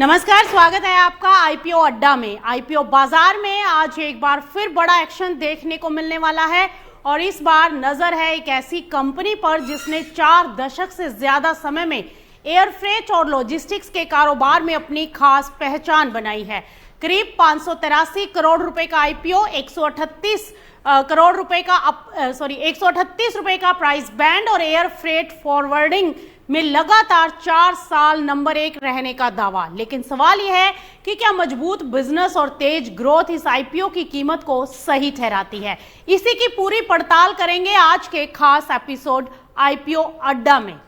नमस्कार, स्वागत है आपका आईपीओ अड्डा में। आईपीओ बाजार में आज एक बार फिर बड़ा एक्शन देखने को मिलने वाला है और इस बार नजर है एक ऐसी कंपनी पर जिसने 4 दशक से ज्यादा समय में एयर फ्रेट और लॉजिस्टिक्स के कारोबार में अपनी खास पहचान बनाई है। करीब 583 करोड़ रुपए का आईपीओ, 138 करोड़ रुपए का 138 रुपए का प्राइस बैंड और एयर फ्रेट फॉरवर्डिंग में लगातार 4 साल नंबर 1 रहने का दावा। लेकिन सवाल यह है कि क्या मजबूत बिजनेस और तेज ग्रोथ इस आईपीओ की कीमत को सही ठहराती है? इसी की पूरी पड़ताल करेंगे आज के खास एपिसोड आईपीओ अड्डा में।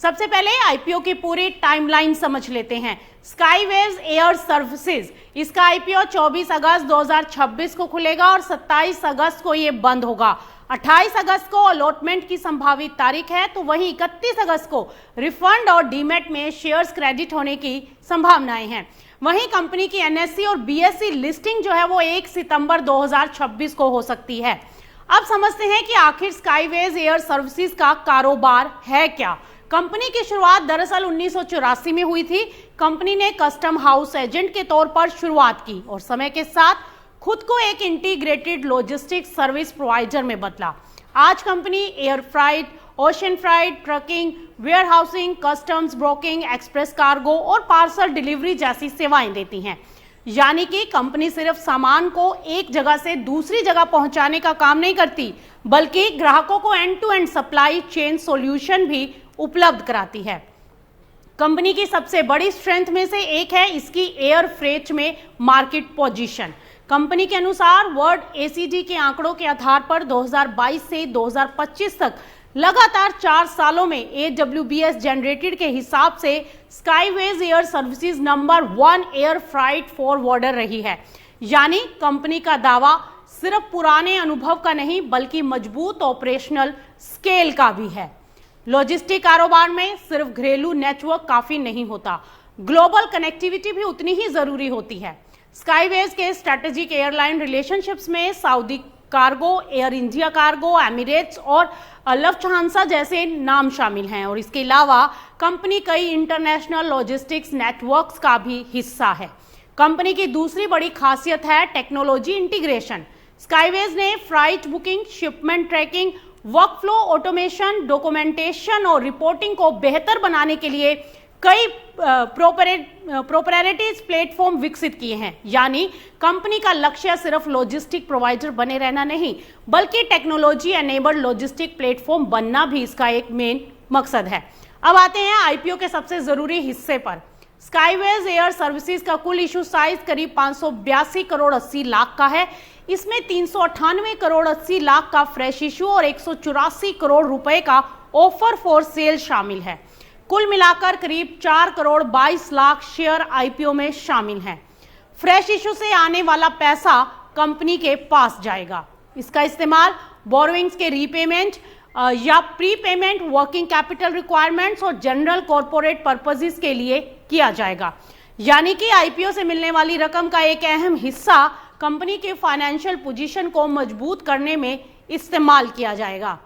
सबसे पहले आईपीओ की पूरी टाइमलाइन समझ लेते हैं। स्काईवेज एयर सर्विसेज, इसका आईपीओ 24 अगस्त 2026 को खुलेगा और 27 अगस्त को ये बंद होगा। 28 अगस्त को अलॉटमेंट की संभावित तारीख है, तो वहीं 31 अगस्त को रिफंड और डीमैट में शेयर्स क्रेडिट होने की संभावनाएं हैं। वहीं कंपनी की एनएससी और बीएसई लिस्टिंग जो है वो 1 सितंबर 2026 को हो सकती है। अब समझते हैं कि आखिर स्काईवेज एयर सर्विसेज का कारोबार है क्या। कंपनी की शुरुआत दरअसल 1984 में हुई थी। कंपनी ने कस्टम हाउस एजेंट के तौर पर शुरुआत की और समय के साथ खुद को एक इंटीग्रेटेड लॉजिस्टिक्स सर्विस प्रोवाइडर में बदला। आज company air freight, ocean freight, trucking, warehousing, customs, broking, express cargo और पार्सल डिलीवरी जैसी सेवाएं देती हैं। यानी कि कंपनी सिर्फ सामान को एक जगह से दूसरी जगह पहुंचाने का काम नहीं करती, बल्कि ग्राहकों को end to end supply chain solution भी उपलब्ध कराती है। कंपनी की सबसे बड़ी स्ट्रेंथ में से एक है इसकी एयर फ्रेट में मार्केट पोजीशन। कंपनी के अनुसार वर्ल्ड एसीडी के आंकड़ों के आधार पर 2022 से 2025 तक लगातार 4 सालों में AWBS जनरेटेड के हिसाब से Skyways air services number 1 air freight forwarder रही है। यानी कंपनी का दावा सिर्फ पुराने अनुभव का नहीं, बल्कि मजबूत ऑपरेशनल स्केल का भी है। लॉजिस्टिक कारोबार में सिर्फ घरेलू नेटवर्क काफी नहीं होता, ग्लोबल कनेक्टिविटी भी उतनी ही जरूरी होती है। स्काईवेज के स्ट्रेटेजिक एयरलाइन रिलेशनशिप्स में Saudi cargo, air India cargo, Emirates और लफ्थहांसा जैसे नाम शामिल हैं और इसके अलावा कंपनी कई इंटरनेशनल लॉजिस्टिक्स नेटवर्क्स का भी हिस्सा है। कंपनी की दूसरी बड़ी खासियत है टेक्नोलॉजी इंटीग्रेशन। स्काईवेज ने flight booking, shipment tracking, workflow automation, documentation और रिपोर्टिंग को बेहतर बनाने के लिए कई प्रोपराइटरी प्लेटफॉर्म विकसित किए हैं। यानी कंपनी का लक्ष्य सिर्फ लॉजिस्टिक प्रोवाइडर बने रहना नहीं, बल्कि टेक्नोलॉजी एनेबल्ड लॉजिस्टिक प्लेटफॉर्म बनना भी इसका एक मेन मकसद है। अब आते हैं आईपीओ के सबसे जरूरी हिस्से पर। स्काईवेज एयर सर्विसेज का कुल इशू साइज करीब 582 करोड़ 80 लाख का है। इसमें 398 करोड़ 80 लाख का फ्रेश इशू और 184 करोड़ रुपए का ऑफर फॉर सेल शामिल है। कुल मिलाकर करीब 4 करोड़ 22 लाख शेयर आईपीओ में शामिल हैं। फ्रेश इशू से आने वाला पैसा कंपनी के पास जाएगा। इसका इस्तेमाल बोरोइंग्स के रीपेमेंट या प्रीपेमेंट, वर्किंग कैपिटल रिक्वायरमेंट्स और जनरल कॉर्पोरेट पर्पसेस के लिए किया जाएगा। यानी कि आईपीओ से मिलने वाली रकम का एक अहम हिस्सा कंपनी के फाइनेंशियल पोजीशन को मजबूत करने में इस्तेमाल किया जाएगा।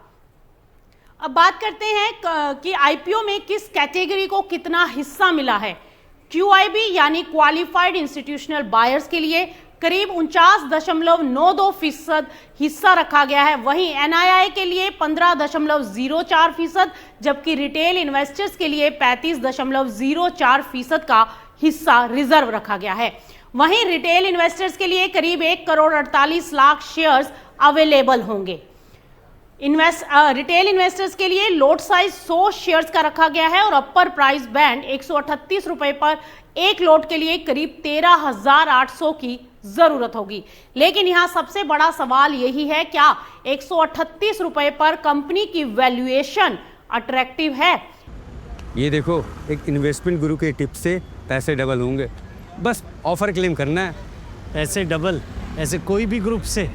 अब बात करते हैं कि आईपीओ में किस कैटेगरी को कितना हिस्सा मिला है। क्यूआईबी यानी क्वालिफाइड इंस्टीट्यूशनल बायर्स के लिए करीब 49.92% हिस्सा रखा गया है। वहीं एनआईआई के लिए 15.04%, जबकि रिटेल इन्वेस्टर्स के लिए 35.04% का हिस्सा रिजर्व रखा गया है। वहीं रिटेल इन्वेस्टर्स के लिए करीब 1 करोड़ 48 लाख शेयर्स अवेलेबल होंगे। रिटेल इन्वेस्टर्स के लिए लोट साइज 100 शेयर्स का रखा गया है और अपर प्राइस बैंड 138 रुपए पर एक लोट के लिए करीब 13,800 की जरूरत होगी। लेकिन यहाँ सबसे बड़ा सवाल यही है, क्या 138 रुपए पर कंपनी की वैल्यूएशन अट्रैक्टिव है? ये देखो, एक इन्वेस्टमेंट गुरु के टिप से पैसे डबल होंगे। बस ऑफर क्लेम करना है। पैसे डबल ऐसे कोई भी ग्रुप से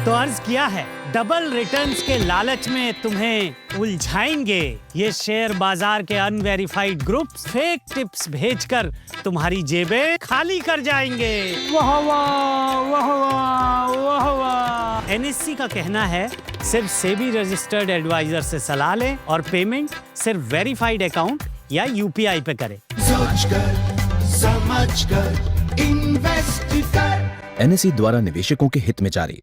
तो अर्ज किया है। डबल रिटर्न्स के लालच में तुम्हें उलझाएंगे ये शेयर बाजार के अनवेरिफाइड ग्रुप्स। फेक टिप्स भेजकर तुम्हारी जेबें खाली कर जाएंगे। वाह वाह वाह वाह वाह वाह। एनएससी का कहना है सिर्फ सेबी रजिस्टर्ड एडवाइजर से सलाह लें और पेमेंट सिर्फ वेरीफाइड अकाउंट या यूपीआई पे करें। समझकर इन्वेस्ट कर। एनएसई द्वारा निवेशकों के हित में जारी।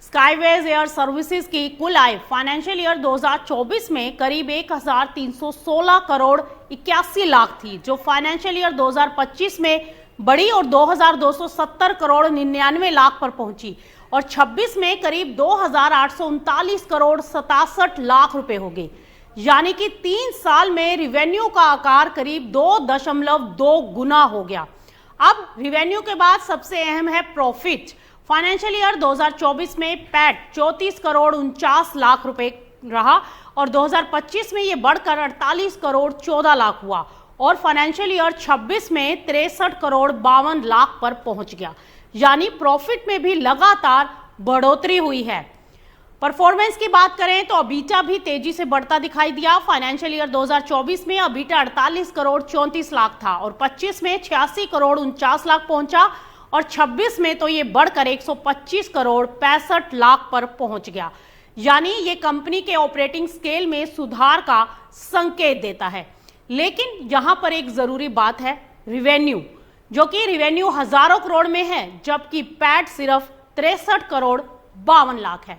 स्काईवेज एयर सर्विसेज की कुल आय फाइनेंशियल ईयर 2024 में करीब 1316 करोड़ 81 लाख थी, जो फाइनेंशियल ईयर 2025 में बढ़ी और 2270 करोड़ 99 लाख पर पहुंची और 26 में करीब 2839 करोड़ 67 लाख रुपए हो गए। यानी कि 3 साल में रिवेन्यू का आकार करीब 2.2 गुना हो गया। अब रिवेन्यू के बाद सबसे अहम है प्रॉफिट। फाइनेंशियल ईयर 2024 में पैट 34 करोड़ 49 लाख रुपए रहा और 2025 में ये बढ़कर 48 करोड़ 14 लाख हुआ और फाइनेंशियल ईयर 26 में 63 करोड़ 52 लाख पर पहुंच गया। यानी प्रॉफिट में भी लगातार बढ़ोतरी हुई है। परफॉर्मेंस की बात करें तो अबीटा भी तेजी से बढ़ता दिखाई दिया। फाइनेंशियल ईयर 2024 में अबीटा 48 करोड़ 34 लाख था और 25 में 86 करोड़ 49 लाख पहुंचा और 26 में तो ये बढ़कर 125 करोड़ 65 लाख पर पहुंच गया। यानी ये कंपनी के ऑपरेटिंग स्केल में सुधार का संकेत देता है। लेकिन यहां पर एक जरूरी बात है, रिवेन्यू, जो कि रिवेन्यू हजारों करोड़ में है, जबकि पैट सिर्फ 63 करोड़ 52 लाख है।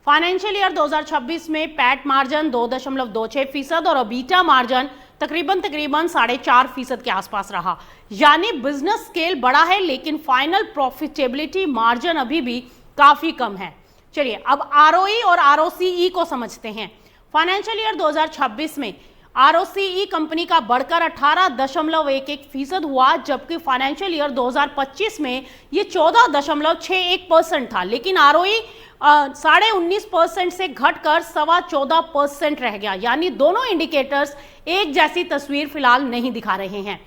फाइनेंशियल ईयर 2026 में पैट मार्जिन 2.26% और अबीटा मार्जिन तकरीबन 4.5% के आसपास रहा। यानी बिजनेस स्केल बड़ा है लेकिन फाइनल प्रॉफिटेबिलिटी मार्जिन अभी भी काफी कम है। चलिए अब आरओई और आरओसीई को समझते हैं। फाइनेंशियल ईयर 2026 में आरओसीई कंपनी का बढ़कर 18.11% हुआ, जबकि फाइनेंशियल ईयर 2025 में ये 14.61% था। लेकिन आरओई 19.5% से घटकर 14.25% रह गया। यानी दोनों इंडिकेटर्स एक जैसी तस्वीर फिलहाल नहीं दिखा रहे हैं।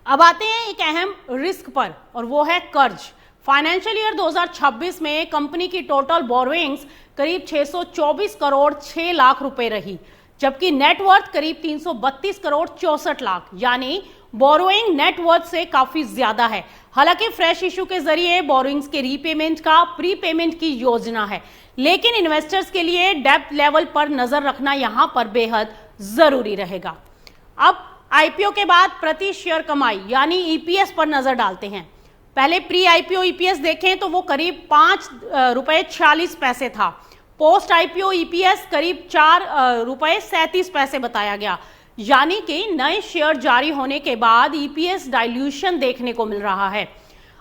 अब आते हैं एक अहम रिस्क पर और वो है कर्ज। फाइनेंशियल ईयर 2026 में कंपनी की टोटल बोरोइंग्स करीब 624 करोड़ 6 लाख रुपए रही, जबकि नेटवर्थ करीब 332 करोड़ 64 लाख। यानी बोरोइंग नेटवर्थ से काफी ज्यादा है। हालांकि फ्रेश इशू के जरिए बोरोइंग्स के रीपेमेंट का प्रीपेमेंट की योजना है, लेकिन इन्वेस्टर्स के लिए डेप्थ लेवल पर नजर रखना यहां पर बेहद जरूरी रहेगा। अब आईपीओ के बाद प्रति शेयर कमाई यानी ईपीएस पर नजर डालते हैं। पहले प्री आईपीओ ईपीएस देखें तो वो करीब ₹5.46 था। पोस्ट आईपीओ ईपीएस करीब ₹4.37 बताया गया। यानी कि नए शेयर जारी होने के बाद ईपीएस डाइल्यूशन देखने को मिल रहा है।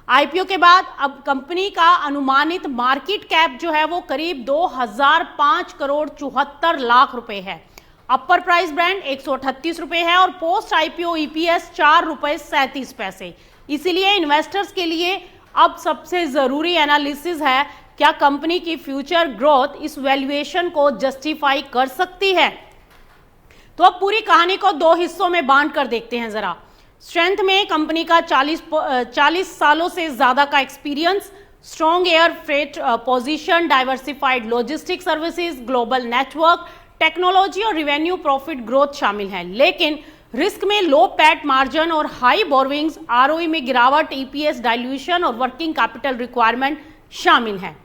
आईपीओ के बाद अब कंपनी का अनुमानित मार्केट कैप जो है वो करीब 2005 करोड़ 74 लाख रुपए है। अपर प्राइस बैंड 138 रुपए है और पोस्ट आईपीओ ईपीएस ₹4.37। इसीलिए इन्वेस्टर्स के लिए अब सबसे जरूरी एनालिसिस है, क्या कंपनी की फ्यूचर ग्रोथ इस वैल्यूएशन को जस्टिफाई कर सकती है। तो अब पूरी कहानी को 2 हिस्सों में बांट कर देखते हैं जरा। स्ट्रेंथ में कंपनी का 40 सालों से ज्यादा का experience, strong air freight position, diversified logistic services, global network, technology और रिवेन्यू प्रॉफिट ग्रोथ शामिल है। लेकिन रिस्क में लो पैट मार्जिन और हाई बोरोइंग्स, आरओई में गिरावट, ईपीएस डाइल्यूशन और वर्किंग कैपिटल रिक्वायरमेंट शामिल है।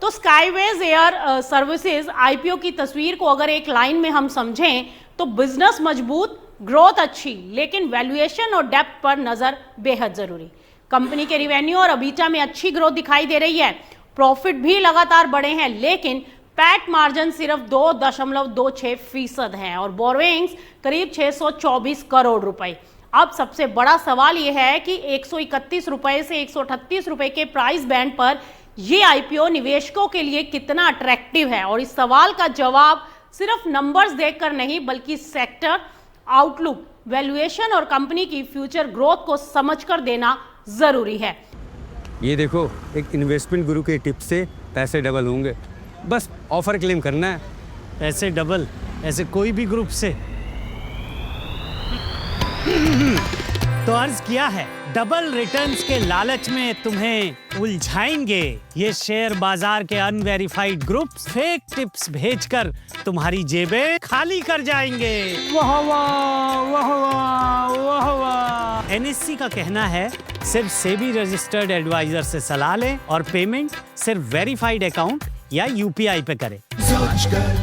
तो स्काईवेज एयर सर्विसेज आईपीओ की तस्वीर को अगर एक लाइन में हम समझें तो बिजनेस मजबूत, ग्रोथ अच्छी, लेकिन वैल्यूएशन और डेप्थ पर नजर बेहद जरूरी। कंपनी के रिवेन्यू और अबीटा में अच्छी ग्रोथ दिखाई दे रही है, प्रॉफिट भी लगातार बढ़े हैं, लेकिन पैट मार्जिन सिर्फ 2.26% है और बोरोइंग्स करीब 624 करोड़ रुपए। अब सबसे बड़ा सवाल यह है कि 131 रुपए से 138 रुपए के प्राइस बैंड पर यह आईपीओ निवेशकों के लिए कितना अट्रैक्टिव है। और इस सवाल का जवाब सिर्फ नंबर्स देखकर नहीं बल्कि सेक्टर आउटलुक, वैल्यूएशन और कंपनी की फ्यूचर ग्रोथ को समझकर देना जरूरी है। ये देखो, एक इन्वेस्टमेंट गुरु के टिप से पैसे डबल होंगे। बस ऑफर क्लेम करना है। पैसे डबल ऐसे कोई भी ग्रुप से? तो अर्ज किया है, डबल रिटर्न्स के लालच में तुम्हें उलझाएंगे ये शेयर बाजार के अनवेरिफाइड ग्रुप्स। फेक टिप्स भेजकर तुम्हारी जेबें खाली कर जाएंगे। वाह वाह वाह वाह वाह वाह। एनएससी का कहना है सिर्फ सेबी रजिस्टर्ड एडवाइजर से सलाह लें और पेमेंट सिर्फ वेरीफाइड अकाउंट या यूपीआई पे करें। सोचकर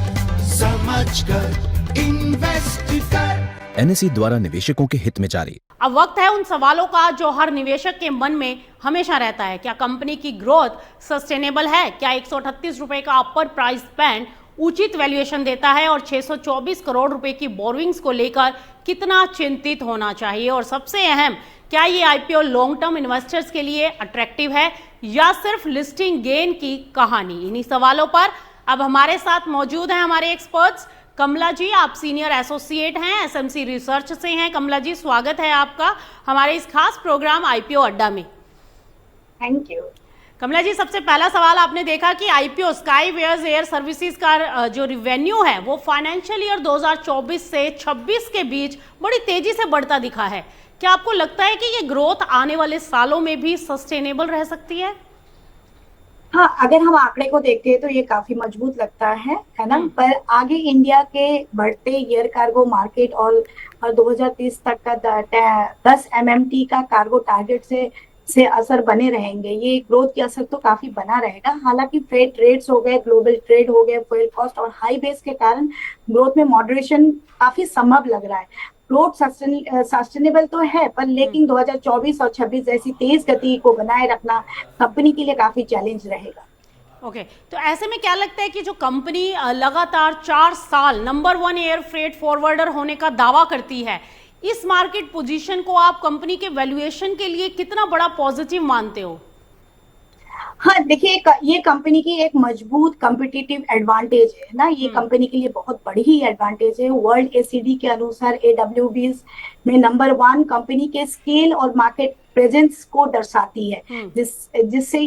समझकर इन्वेस्ट कर। एनएसई द्वारा निवेशकों के हित में जारी। अब वक्त है उन सवालों का जो हर निवेशक के मन में हमेशा रहता है। क्या कंपनी की ग्रोथ सस्टेनेबल है? क्या 138 रुपए का अपर प्राइस बैंड उचित वैल्यूएशन देता है? और 624 करोड़ रुपए की बोरोइंग्स को लेकर कितना चिंतित होना चाहिए? और सबसे अहम, क्या ये आईपीओ लॉन्ग टर्म इन्वेस्टर्स के लिए अट्रैक्टिव है या सिर्फ लिस्टिंग गेन की कहानी? इन्हीं सवालों पर अब हमारे साथ मौजूद हैं हमारे एक्सपर्ट्स। कमला जी, आप सीनियर एसोसिएट हैं, एसएमसी रिसर्च से हैं। कमला जी, स्वागत है आपका हमारे इस खास प्रोग्राम आईपीओ अड्डा में। Thank you. कमला जी, सबसे पहला सवाल, आपने देखा कि आईपीओ स्काईवेयर्स एयर सर्विसेज का जो रिवेन्यू है वो फाइनेंशियल ईयर 2024 से 26 के बीच बड़ी तेजी से बढ़ता दिखा है। क्या आपको लगता है कि ये ग्रोथ आने वाले सालों में भी सस्टेनेबल रह सकती है? हाँ, अगर हम आंकड़े को देखते हैं तो ये काफी मजबूत लगता है ना। पर आगे इंडिया के बढ़ते एयर कार्गो मार्केट और 2030 तक का 10 MMT का कार्गो टारगेट से असर बने रहेंगे। ये ग्रोथ की असर तो काफी बना रहेगा। हालांकि फ्रेट रेट्स हो गए, ग्लोबल ट्रेड हो गए, फ्यूल कॉस्ट और हाई बेस के कारण ग्रोथ में मॉडरेशन काफी संभव लग रहा है। ग्रोथ सस्टेनेबल तो है, पर लेकिन 2024 और 26 जैसी तेज गति को बनाए रखना कंपनी के लिए काफी चैलेंज रहेगा। ओके, तो ऐसे में क्या लगता है कि जो कंपनी लगातार 4 साल नंबर 1 एयर फ्रेट फॉरवर्डर होने का दावा करती है, इस मार्केट पोजीशन को आप कंपनी के वैल्यूएशन के लिए कितना बड़ा पॉजिटिव मानते हो? हाँ, देखिए, ये कंपनी की एक मजबूत कॉम्पिटिटिव एडवांटेज है ना। ये कंपनी के लिए बहुत बड़ी ही एडवांटेज है। वर्ल्ड एसीडी के अनुसार AWBs में नंबर 1 कंपनी के स्केल और मार्केट प्रेजेंस को दर्शाती है, जिससे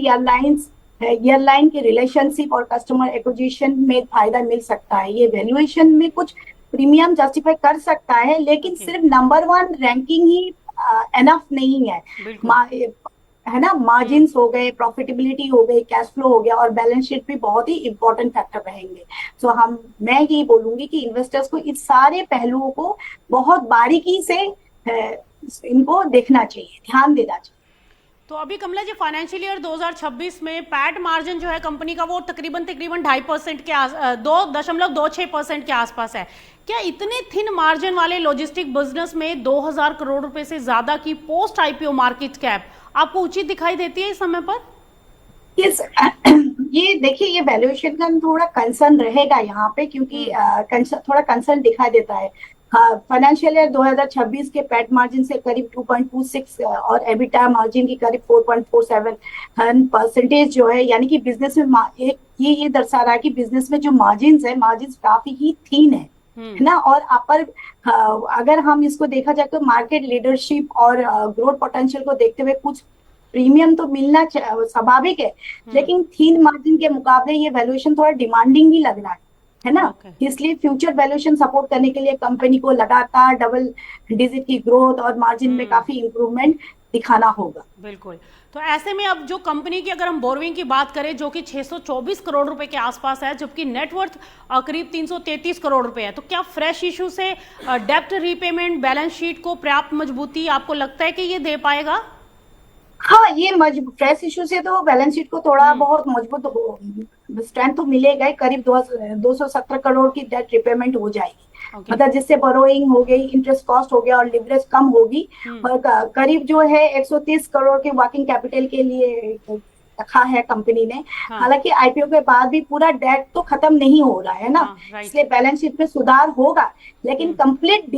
एयरलाइन के रिलेशनशिप और कस्टमर एक्विजिशन में फायदा मिल सकता है। ये वैल्यूएशन में कुछ प्रीमियम जस्टिफाई कर सकता है, लेकिन सिर्फ नंबर 1 रैंकिंग ही एनफ नहीं है ना। मार्जिन्स हो गए, प्रॉफिटेबिलिटी हो गई, कैश फ्लो हो गया और बैलेंस शीट भी बहुत ही इंपॉर्टेंट फैक्टर रहेंगे। मैं यही बोलूंगी कि इन्वेस्टर्स को इस सारे पहलुओं को बहुत बारीकी से इनको देखना चाहिए, ध्यान देना चाहिए। तो अभी कमला जी, फाइनेंशियल ईयर 2026 में पैट मार्जिन जो है कंपनी का वो तकरीबन 2.5% के 2.26% के आसपास है। क्या इतने थिन मार्जिन वाले लॉजिस्टिक बिजनेस में 2000 करोड़ रुपए से ज्यादा की पोस्ट आईपीओ मार्केट कैप आपको उचित दिखाई देती है इस समय पर? ये देखिए, ये वैल्यूएशन का थोड़ा कंसर्न रहेगा यहाँ पे, क्योंकि थोड़ा कंसर्न दिखाई देता है। फाइनेंशियल ईयर 2026 के पैट मार्जिन से करीब 2.26 और एबिटा मार्जिन की करीब 4.47% जो है, यानी कि बिजनेस में ये दर्शा रहा है कि बिजनेस में जो मार्जिन काफी ही थीन है ना। और अगर हम इसको देखा जाए तो मार्केट लीडरशिप और ग्रोथ पोटेंशियल को देखते हुए कुछ प्रीमियम तो मिलना स्वाभाविक है, लेकिन थीन मार्जिन के मुकाबले ये वैल्यूएशन थोड़ा डिमांडिंग भी लग रहा है ना। इसलिए फ्यूचर वैल्यूएशन सपोर्ट करने के लिए कंपनी को लगातार डबल डिजिट की ग्रोथ और मार्जिन में काफी इंप्रूवमेंट दिखाना होगा। बिल्कुल। तो ऐसे में अब जो कंपनी की अगर हम बोरोइंग की बात करें जो कि 624 करोड़ रुपए के आसपास है, जबकि नेटवर्थ करीब 333 करोड़ रुपए है, तो क्या फ्रेश इशू से डेब्ट रीपेमेंट बैलेंस शीट को पर्याप्त मजबूती आपको लगता है कि ये दे पाएगा? हाँ, ये फ्रेश इशू से तो बैलेंस शीट को थोड़ा बहुत मजबूत स्ट्रेंथ तो मिलेगा ही। करीब 217 करोड़ की डेट रिपेमेंट हो जाएगी। मतलब जिससे बोरोइंग हो गई, इंटरेस्ट कॉस्ट हो गया और लिवरेज कम होगी। और करीब जो है 130 करोड़ के वर्किंग कैपिटल के लिए रखा है कंपनी ने। हालांकि आईपीओ के बाद भी पूरा डेट तो खत्म नहीं हो रहा है ना, इसलिए बैलेंस शीट में सुधार होगा, लेकिन कंप्लीट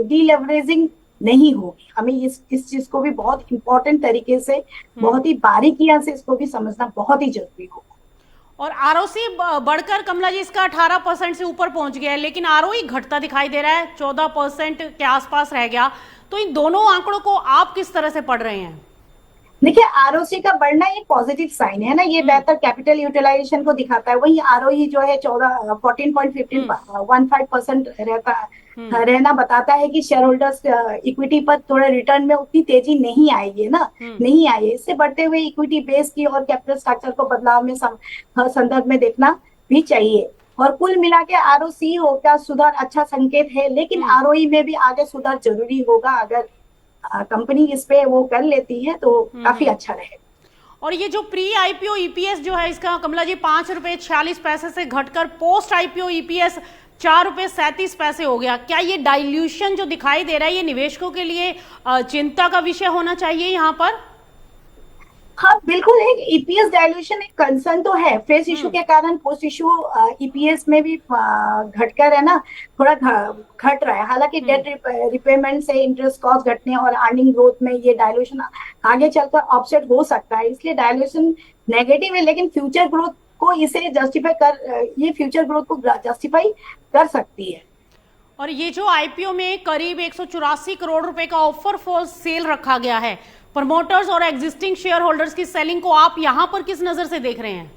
डीलेवरेजिंग नहीं होगी। हमें इस चीज को भी बहुत इंपॉर्टेंट तरीके से, बहुत ही बारीकियां से इसको भी समझना बहुत ही जरूरी होगा। और आरओसी बढ़कर कमला जी इसका 18% से ऊपर पहुंच गया है, लेकिन आरओई घटता दिखाई दे रहा है, 14% के आसपास रह गया। तो इन दोनों आंकड़ों को आप किस तरह से पढ़ रहे हैं? देखिए, आरओसी का बढ़ना एक पॉजिटिव साइन है ना। ये बेहतर कैपिटल यूटिलाइजेशन को दिखाता है। वही आरओई जो है 14.15% रहना बताता है कि शेयर होल्डर्स इक्विटी पर थोड़ा रिटर्न में उतनी तेजी नहीं आई है ना, नहीं आई है। इससे बढ़ते हुए इक्विटी बेस की और कैपिटल स्ट्रक्चर को बदलाव में संदर्भ में देखना भी चाहिए। और कुल मिला के आरओसी का सुधार अच्छा संकेत है, लेकिन आरओई में भी आगे सुधार जरूरी होगा अगर कंपनी इस पे वो कर लेती है तो काफी अच्छा रहेगा। और ये जो प्री आईपीओ ईपीएस जो है इसका कमला जी 5 रुपए 46 पैसे से घटकर पोस्ट आईपीओ ईपीएस 4 रुपए 37 पैसे हो गया। क्या ये डाइल्यूशन जो दिखाई दे रहा है ये निवेशकों के लिए चिंता का विषय होना चाहिए यहाँ पर? हाँ बिल्कुल, एक ईपीएस डाइल्यूशन एक कंसर्न तो है। फ्रेश इशू के कारण पोस्ट इशू ईपीएस में भी घटकर है ना, थोड़ा घट रहा है। हालांकि डेट रिपेमेंट से इंटरेस्ट कॉस्ट घटने और अर्निंग ग्रोथ में ये डाइल्यूशन आगे चलकर ऑफसेट हो सकता है, इसलिए डाइल्यूशन नेगेटिव है। लेकिन फ्यूचर ग्रोथ को इसे जस्टिफाई कर, ये फ्यूचर ग्रोथ को जस्टिफाई कर सकती है। और ये जो आईपीओ में करीब 184 करोड़ रुपए का ऑफर फॉर सेल रखा गया है, प्रमोटर्स और एग्जिस्टिंग शेयर होल्डर्स की सेलिंग को आप यहाँ पर किस नजर से देख रहे हैं?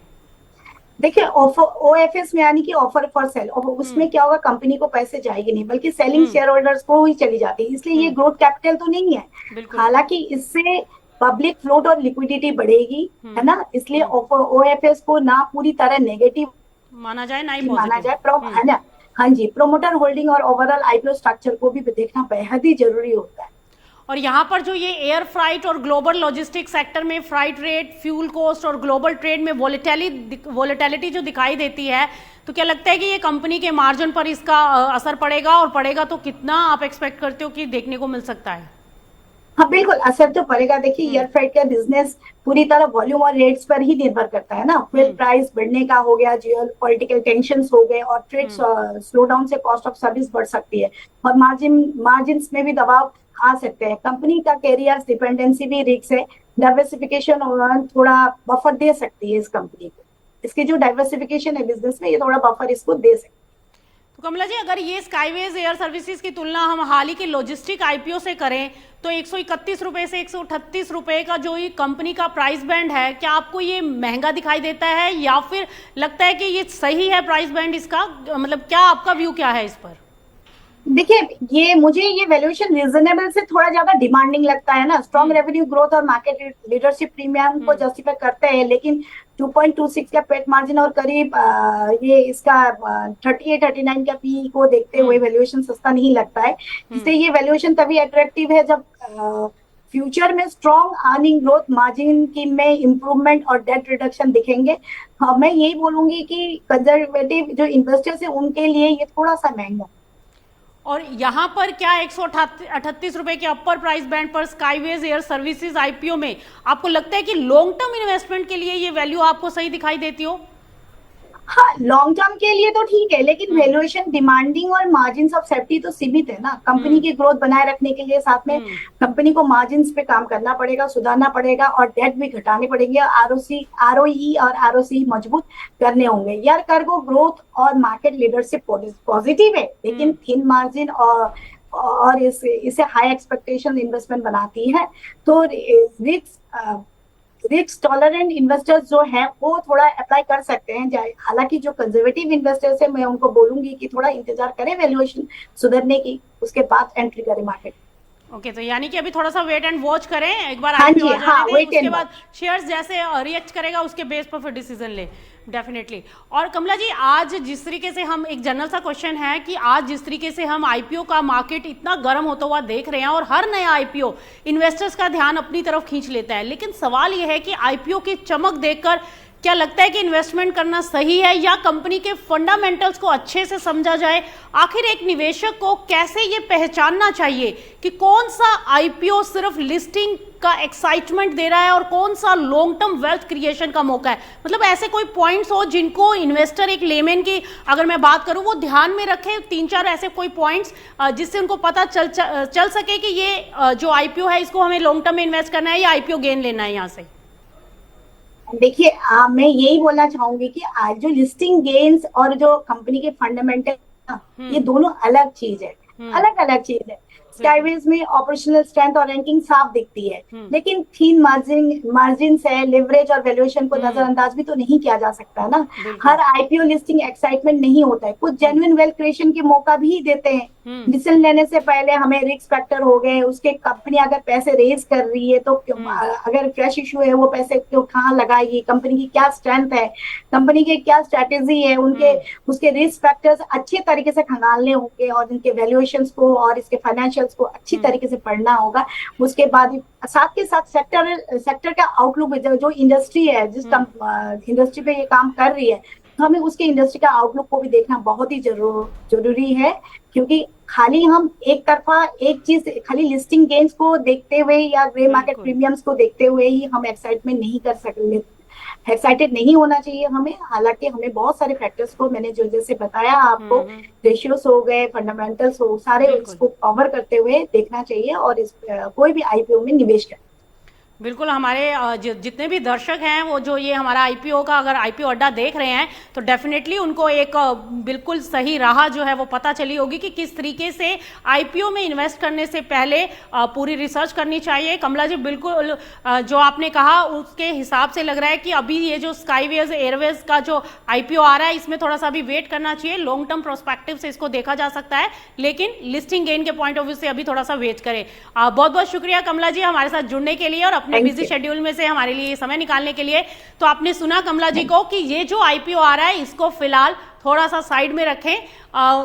देखिए ओएफएस में यानी कि ऑफर फॉर सेल, उसमें क्या होगा, कंपनी को पैसे जाएंगे नहीं बल्कि सेलिंग शेयर होल्डर्स को ही चली जाती है, इसलिए ये ग्रोथ कैपिटल तो नहीं है। हालांकि इससे पब्लिक फ्लोट और लिक्विडिटी बढ़ेगी, है ना, इसलिए ओएफएस को ना पूरी तरह नेगेटिव माना जाए ना ही माना जाए, है ना। हाँ जी, प्रोमोटर होल्डिंग और ओवरऑल आईपीओ स्ट्रक्चर को भी देखना बेहद ही जरूरी होता है। और यहाँ पर जो ये एयर फ्राइट और ग्लोबल लॉजिस्टिक सेक्टर में फ्राइट रेट, फ्यूल कॉस्ट और ग्लोबल ट्रेड में वोलेटिलिटी जो दिखाई देती है, तो क्या लगता है कि ये कंपनी के मार्जिन पर इसका असर पड़ेगा, और पड़ेगा तो कितना आप एक्सपेक्ट करते हो कि देखने को मिल सकता है? हाँ बिल्कुल, असर तो पड़ेगा। देखिए एयर फ्राइट का बिजनेस पूरी तरह वॉल्यूम और रेट्स पर ही निर्भर करता है ना। फ्यूल प्राइस बढ़ने का हो गया, जियो पॉलिटिकल टेंशन हो गए और ट्रेड स्लो डाउन से कॉस्ट ऑफ सर्विस बढ़ सकती है और मार्जिन में भी दबाव आ सकते हैं। कंपनी का कैरियर डिपेंडेंसी भी रिस्क है, डाइवर्सिफिकेशन थोड़ा बफर दे सकती है इस कंपनी को। इसकी जो डाइवर्सिफिकेशन है बिजनेस में, ये थोड़ा बफर इसको दे सकती है। तो कमला जी, अगर ये स्काईवेज एयर सर्विसेज की तुलना हम हाल ही के लॉजिस्टिक आईपीओ से करें तो 131 रुपए से 138 रुपए का जो ये कंपनी का प्राइस बैंड है, क्या आपको ये महंगा दिखाई देता है या फिर लगता है कि ये सही है प्राइस बैंड इसका? मतलब क्या आपका व्यू क्या है इस पर? देखिए मुझे ये वैल्यूएशन रीजनेबल से थोड़ा ज्यादा डिमांडिंग लगता है ना। स्ट्रॉन्ग रेवेन्यू ग्रोथ और मार्केट लीडरशिप प्रीमियम को जस्टिफाई करते हैं, लेकिन 2.26 का पेट मार्जिन और करीब ये इसका 38-39 का पी को देखते हुए वैल्यूएशन सस्ता नहीं लगता है। इसलिए ये वैल्यूएशन तभी अट्रैक्टिव है जब फ्यूचर में स्ट्रॉन्ग अर्निंग ग्रोथ, मार्जिन की में इंप्रूवमेंट और डेट रिडक्शन दिखेंगे। मैं यही बोलूंगी कि कंजर्वेटिव जो इन्वेस्टर्स है उनके लिए ये थोड़ा सा महंगा। और यहाँ पर क्या 138 रुपए के अपर प्राइस बैंड पर स्काईवेज एयर सर्विसेज आईपीओ में आपको लगता है कि लॉन्ग टर्म इन्वेस्टमेंट के लिए ये वैल्यू आपको सही दिखाई देती हो? हाँ, लॉन्ग टर्म के लिए तो ठीक है, लेकिन वैल्यूएशन डिमांडिंग और मार्जिन ऑफ सेफ्टी तो सीमित है ना। कंपनी की ग्रोथ बनाए रखने के लिए साथ में कंपनी को मार्जिन पे काम करना पड़ेगा, सुधारना पड़ेगा और डेट भी घटाने पड़ेंगे। आरओई और आरओसी मजबूत करने होंगे। यार कार्गो ग्रोथ और मार्केट लीडरशिप पॉजिटिव है, लेकिन थिन मार्जिन और इसे हाई एक्सपेक्टेशन इन्वेस्टमेंट बनाती है, तो रिस्क टॉलरेंट इन्वेस्टर्स जो है वो थोड़ा अप्लाई कर सकते हैं। हालांकि जो कंजर्वेटिव इन्वेस्टर्स है, मैं उनको बोलूंगी कि थोड़ा इंतजार करें वैल्यूएशन सुधरने की, उसके बाद एंट्री करें मार्केट। ओके, तो यानी कि अभी थोड़ा सा वेट एंड वॉच करें, एक बार हाँ जी, हाँ, उसके बाद शेयर्स जैसे रिएक्ट करेगा उसके बेस पर फिर डिसीजन ले डेफिनेटली। और कमला जी, आज जिस तरीके से हम, एक जनरल सा क्वेश्चन है कि आज जिस तरीके से हम आईपीओ का मार्केट इतना गर्म होता हुआ देख रहे हैं और हर नया आईपीओ इन्वेस्टर्स का ध्यान अपनी तरफ खींच लेता है, लेकिन सवाल यह है कि आईपीओ की चमक देखकर क्या लगता है कि इन्वेस्टमेंट करना सही है या कंपनी के फंडामेंटल्स को अच्छे से समझा जाए? आखिर एक निवेशक को कैसे ये पहचानना चाहिए कि कौन सा आईपीओ सिर्फ लिस्टिंग का एक्साइटमेंट दे रहा है और कौन सा लॉन्ग टर्म वेल्थ क्रिएशन का मौका है? मतलब ऐसे कोई पॉइंट्स हो जिनको इन्वेस्टर, एक लेमैन की अगर मैं बात करूं, वो ध्यान में रखे, 3-4 ऐसे कोई पॉइंट्स जिससे उनको पता चल सके कि ये जो आईपीओ है इसको हमें लॉन्ग टर्म में इन्वेस्ट करना है या आईपीओ गेन लेना है यहाँ से। देखिए मैं यही बोलना चाहूंगी कि आज जो लिस्टिंग गेन्स और जो कंपनी के फंडामेंटल, ये दोनों अलग चीज है, अलग चीज है। स्काईवेज में ऑपरेशनल स्ट्रेंथ और रैंकिंग साफ दिखती है, लेकिन थीन मार्जिन है, लिवरेज और वैल्यूएशन को नजरअंदाज भी तो नहीं किया जा सकता ना। हर आईपीओ लिस्टिंग एक्साइटमेंट नहीं होता है, कुछ जेन्युइन वेल्थ क्रिएशन के मौका भी देते हैं। डिसीजन लेने से पहले हमें रिस्क फैक्टर हो गए, उसके कंपनी अगर पैसे रेज कर रही है तो अगर फ्रेश इशू है वो पैसे क्यों कहाँ लगाएगी, कंपनी की क्या स्ट्रेंथ है, कंपनी की क्या स्ट्रेटेजी है, उसके रिस्क फैक्टर्स अच्छे तरीके से खंगालने होंगे और इनके वैल्यूएशंस को और इसके फाइनेंशियल फंडामेंटल्स को अच्छी तरीके से पढ़ना होगा। उसके बाद साथ के साथ सेक्टर का आउटलुक, जो इंडस्ट्री है, जिस इंडस्ट्री पे ये काम कर रही है, तो हमें उसके इंडस्ट्री का आउटलुक को भी देखना बहुत ही जरूरी है। क्योंकि खाली हम एक तरफा एक चीज, खाली लिस्टिंग गेन्स को देखते हुए या ग्रे मार्केट प्रीमियम्स को देखते हुए ही हम एक्साइटमेंट नहीं कर सकते, एक्साइटेड नहीं होना चाहिए हमें। हालांकि हमें बहुत सारे फैक्टर्स को, मैंने जो जैसे बताया आपको, रेशियोस हो गए, फंडामेंटल्स हो, सारे इसको कवर करते हुए देखना चाहिए और इस कोई भी आईपीओ में निवेश करें। बिल्कुल, हमारे जितने भी दर्शक हैं वो जो ये हमारा आईपीओ का अगर आईपीओ अड्डा देख रहे हैं तो डेफिनेटली उनको एक बिल्कुल सही राह जो है वो पता चली होगी कि किस तरीके से आईपीओ में इन्वेस्ट करने से पहले पूरी रिसर्च करनी चाहिए। कमला जी, बिल्कुल जो आपने कहा उसके हिसाब से लग रहा है कि अभी ये जो स्काईवेज एयरवेज का जो आईपीओ आ रहा है इसमें थोड़ा सा अभी वेट करना चाहिए। लॉन्ग टर्म प्रोस्पेक्टिव से इसको देखा जा सकता है, लेकिन लिस्टिंग गेन के पॉइंट ऑफ व्यू से अभी थोड़ा सा वेट करें। बहुत बहुत शुक्रिया कमला जी हमारे साथ जुड़ने के लिए और अपने बिजी शेड्यूल में से हमारे लिए समय निकालने के लिए। तो आपने सुना कमला जी को कि ये जो आईपीओ आ रहा है इसको फिलहाल थोड़ा सा साइड में रखें।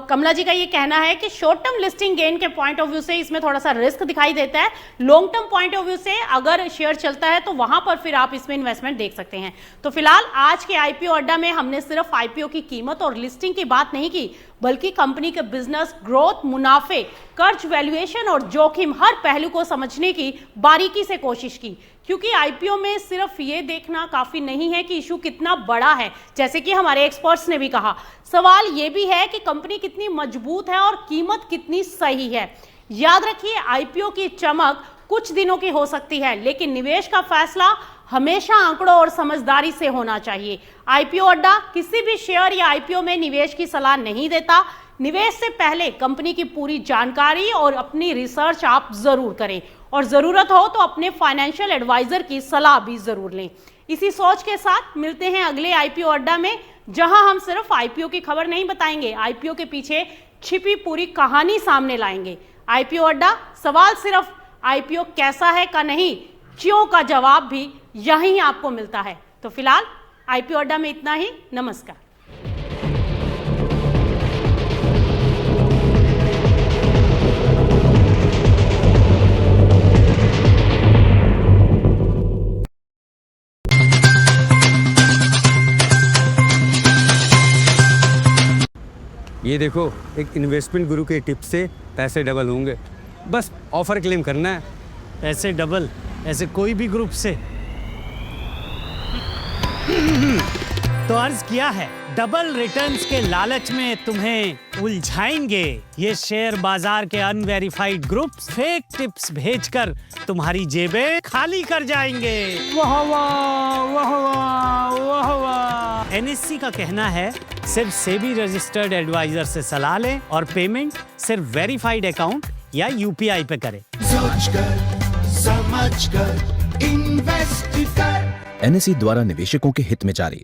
कमला जी का ये कहना है कि शॉर्ट टर्म लिस्टिंग गेन के पॉइंट ऑफ व्यू से इसमें थोड़ा सा रिस्क दिखाई देता है। Long term point of view से अगर शेयर चलता है तो वहां पर फिर आप इसमें इन्वेस्टमेंट देख सकते हैं। तो फिलहाल आज के आईपीओ अड्डा में हमने सिर्फ आईपीओ की कीमत और लिस्टिंग की बात नहीं की, बल्कि कंपनी के बिजनेस, ग्रोथ, मुनाफे, कर्ज, वैल्यूएशन और जोखिम, हर पहलू को समझने की बारीकी से कोशिश की। क्योंकि आईपीओ में सिर्फ ये देखना काफी नहीं है कि इशू कितना बड़ा है, जैसे कि हमारे एक्सपर्ट्स ने भी कहा, सवाल ये भी है कि कंपनी कितनी मजबूत है और कीमत कितनी सही है। याद रखिए, आईपीओ की चमक कुछ दिनों की हो सकती है, लेकिन निवेश का फैसला हमेशा आंकड़ों और समझदारी से होना चाहिए। आईपीओ अड्डा किसी भी शेयर या आईपीओ में निवेश की सलाह नहीं देता। निवेश से पहले कंपनी की पूरी जानकारी और अपनी रिसर्च आप जरूर करें और जरूरत हो तो अपने फाइनेंशियल एडवाइजर की सलाह भी जरूर लें। इसी सोच के साथ मिलते हैं अगले आईपीओ अड्डा में, जहां हम सिर्फ आईपीओ की खबर नहीं बताएंगे, आईपीओ के पीछे छिपी पूरी कहानी सामने लाएंगे। आईपीओ अड्डा, सवाल सिर्फ आईपीओ कैसा है का नहीं, क्यों का जवाब भी यहीं आपको मिलता है। तो फिलहाल आईपीओ अड्डा में इतना ही। नमस्कार। ये देखो, एक इन्वेस्टमेंट गुरु के टिप से पैसे डबल होंगे। बस ऑफर क्लेम करना है। ऐसे डबल, ऐसे कोई भी ग्रुप से तो अर्ज किया है, डबल रिटर्न्स के लालच में तुम्हें उलझाएंगे ये शेयर बाजार के अनवेरिफाइड ग्रुप्स। फेक टिप्स भेजकर तुम्हारी जेबें खाली कर जाएंगे। वाह वाह वाह वाह वाह वाह। एनएससी का कहना है, सिर्फ सेबी रजिस्टर्ड एडवाइजर से सलाह लें और पेमेंट सिर्फ वेरीफाइड अकाउंट या यूपीआई पे करें। सोचकर समझकर इन्वेस्ट कर। एनएसई द्वारा निवेशकों के हित में जारी।